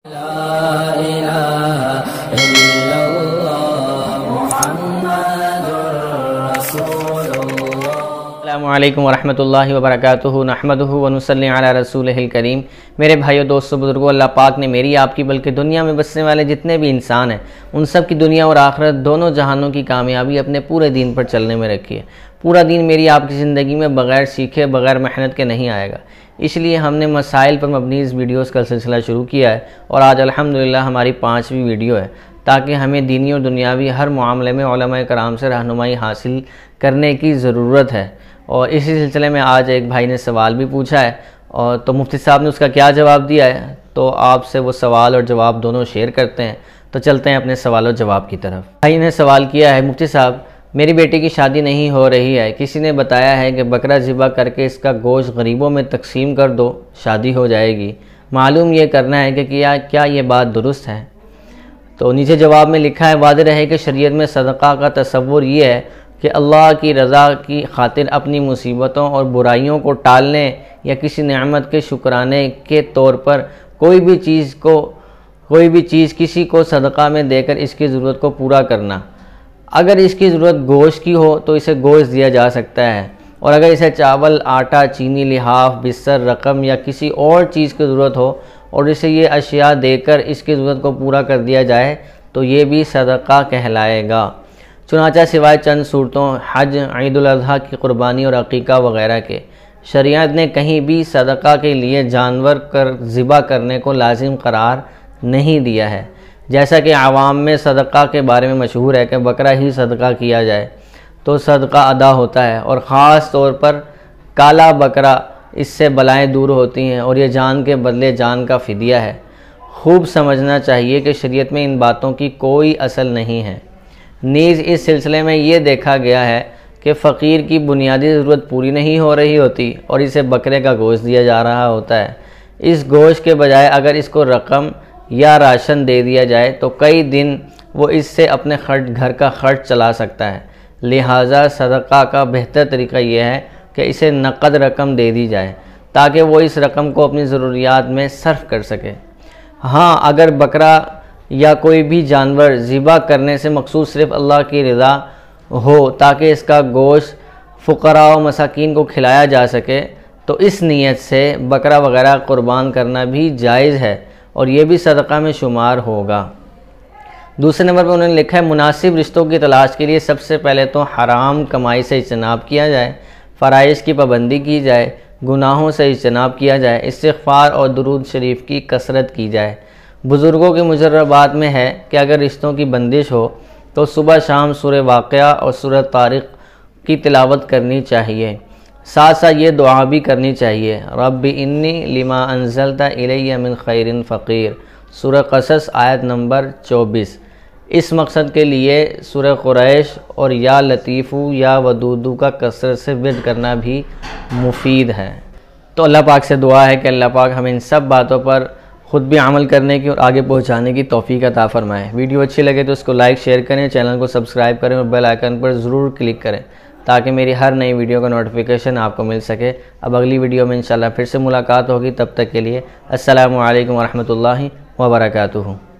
السلام علیکم ورحمۃ اللہ وبرکاتہ نحمدہ ونصلی علی رسولہ الکریم۔ میرے بھائیو، دوستو، بزرگوں، اللہ پاک نے میری آپ کی بلکہ دنیا میں بسنے والے جتنے بھی انسان ہیں ان سب کی دنیا اور آخرت دونوں جہانوں کی کامیابی اپنے پورے دین پر چلنے میں رکھی ہے۔ پورا دین میری آپ کی زندگی میں بغیر سیکھے بغیر محنت کے نہیں آئے گا، اس لیے ہم نے مسائل پر مبنی اس ویڈیوز کا سلسلہ شروع کیا ہے اور آج الحمدللہ ہماری 5ویں ویڈیو ہے، تاکہ ہمیں دینی اور دنیاوی ہر معاملے میں علماء کرام سے رہنمائی حاصل کرنے کی ضرورت ہے۔ اور اسی سلسلے میں آج ایک بھائی نے سوال بھی پوچھا ہے، اور تو مفتی صاحب نے اس کا کیا جواب دیا ہے، تو آپ سے وہ سوال اور جواب دونوں شیئر کرتے ہیں۔ تو چلتے ہیں اپنے سوال و جواب کی طرف۔ بھائی نے سوال کیا ہے، مفتی صاحب میری بیٹی کی شادی نہیں ہو رہی ہے، کسی نے بتایا ہے کہ بکرا ذبح کر کے اس کا گوشت غریبوں میں تقسیم کر دو، شادی ہو جائے گی، معلوم یہ کرنا ہے کہ کیا یہ بات درست ہے؟ تو نیچے جواب میں لکھا ہے، واضح رہے کہ شریعت میں صدقہ کا تصور یہ ہے کہ اللہ کی رضا کی خاطر اپنی مصیبتوں اور برائیوں کو ٹالنے یا کسی نعمت کے شکرانے کے طور پر کوئی بھی چیز کسی کو صدقہ میں دے کر اس کی ضرورت کو پورا کرنا۔ اگر اس کی ضرورت گوشت کی ہو تو اسے گوشت دیا جا سکتا ہے، اور اگر اسے چاول، آٹا، چینی، لحاف، بستر، رقم یا کسی اور چیز کی ضرورت ہو اور اسے یہ اشیاء دے کر اس کی ضرورت کو پورا کر دیا جائے تو یہ بھی صدقہ کہلائے گا۔ چنانچہ سوائے چند صورتوں، حج، عید الاضحیٰ کی قربانی اور عقیقہ وغیرہ کے، شریعت نے کہیں بھی صدقہ کے لیے جانور ذبح کرنے کو لازم قرار نہیں دیا ہے۔ جیسا کہ عوام میں صدقہ کے بارے میں مشہور ہے کہ بکرا ہی صدقہ کیا جائے تو صدقہ ادا ہوتا ہے، اور خاص طور پر کالا بکرا، اس سے بلائیں دور ہوتی ہیں اور یہ جان کے بدلے جان کا فدیہ ہے۔ خوب سمجھنا چاہیے کہ شریعت میں ان باتوں کی کوئی اصل نہیں ہے۔ نیز اس سلسلے میں یہ دیکھا گیا ہے کہ فقیر کی بنیادی ضرورت پوری نہیں ہو رہی ہوتی اور اسے بکرے کا گوشت دیا جا رہا ہوتا ہے۔ اس گوشت کے بجائے اگر اس کو رقم یا راشن دے دیا جائے تو کئی دن وہ اس سے اپنے گھر کا خرچ چلا سکتا ہے۔ لہٰذا صدقہ کا بہتر طریقہ یہ ہے کہ اسے نقد رقم دے دی جائے تاکہ وہ اس رقم کو اپنی ضروریات میں صرف کر سکے۔ ہاں، اگر بکرا یا کوئی بھی جانور ذبح کرنے سے مقصود صرف اللہ کی رضا ہو تاکہ اس کا گوشت فقراء و مساکین کو کھلایا جا سکے تو اس نیت سے بکرا وغیرہ قربان کرنا بھی جائز ہے اور یہ بھی صدقہ میں شمار ہوگا۔ دوسرے نمبر پر انہوں نے لکھا ہے، مناسب رشتوں کی تلاش کے لیے سب سے پہلے تو حرام کمائی سے اجتناب کیا جائے، فرائض کی پابندی کی جائے، گناہوں سے اجتناب کیا جائے، استغفار اور درود شریف کی کثرت کی جائے۔ بزرگوں کے مجربات میں ہے کہ اگر رشتوں کی بندش ہو تو صبح شام سورہ واقعہ اور سورہ طارق کی تلاوت کرنی چاہیے، ساتھ ساتھ یہ دعا بھی کرنی چاہیے، رب انی لما انزلت الی من خیر فقیر، سورہ قصص آیت نمبر 24۔ اس مقصد کے لیے سورہ قریش اور یا لطیفو یا ودودو کا کثرت سے ورد کرنا بھی مفید ہے۔ تو اللہ پاک سے دعا ہے کہ اللہ پاک ہمیں ان سب باتوں پر خود بھی عمل کرنے کی اور آگے پہنچانے کی توفیق عطا فرمائے۔ ویڈیو اچھی لگے تو اس کو لائک، شیئر کریں، چینل کو سبسکرائب کریں اور بیل آئیکن پر ضرور کلک کریں تاکہ میری ہر نئی ویڈیو کا نوٹیفیکیشن آپ کو مل سکے۔ اب اگلی ویڈیو میں انشاءاللہ پھر سے ملاقات ہوگی، تب تک کے لیے السلام علیکم ورحمۃ اللہ وبرکاتہ۔